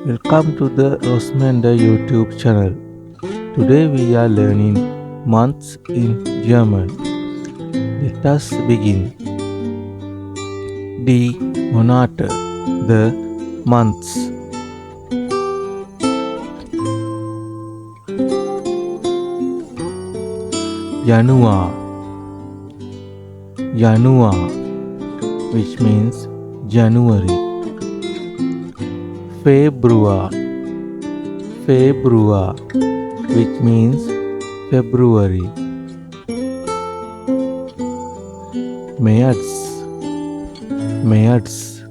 Welcome to the Rosemondar YouTube channel. Today we are learning months in German. Let us begin. Die Monate, the months. Januar, Januar, which means January. Februar, Februar, which means February. März, März,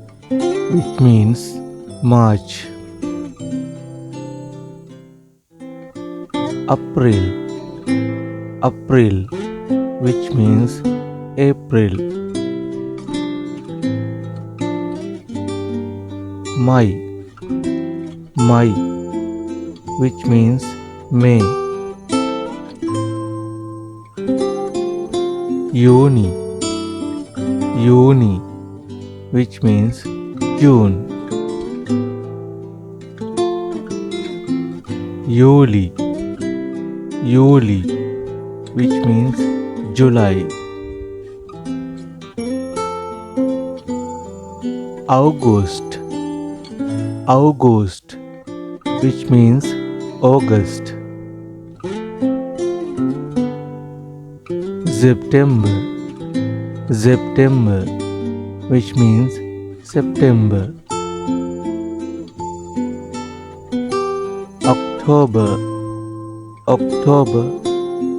which means March. April, April, which means April. May, May, which means May. Juni, Juni, which means June. Juli, Juli, which means July. August, August, which means August. September, September, which means September. October, October,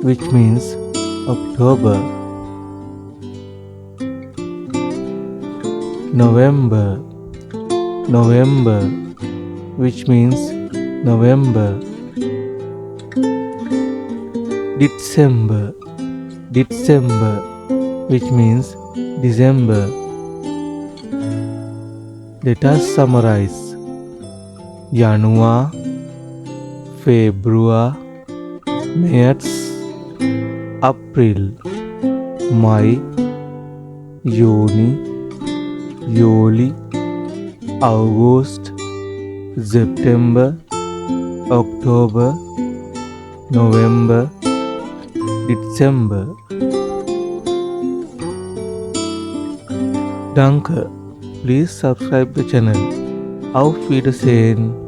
which means October. November, November, which means November. December, December, which means December. Let us summarize. Januar, Februar, März, April, Mai, Juni, Juli, August, September, October, November, December. Danke. Please subscribe the channel. Auf Wiedersehen.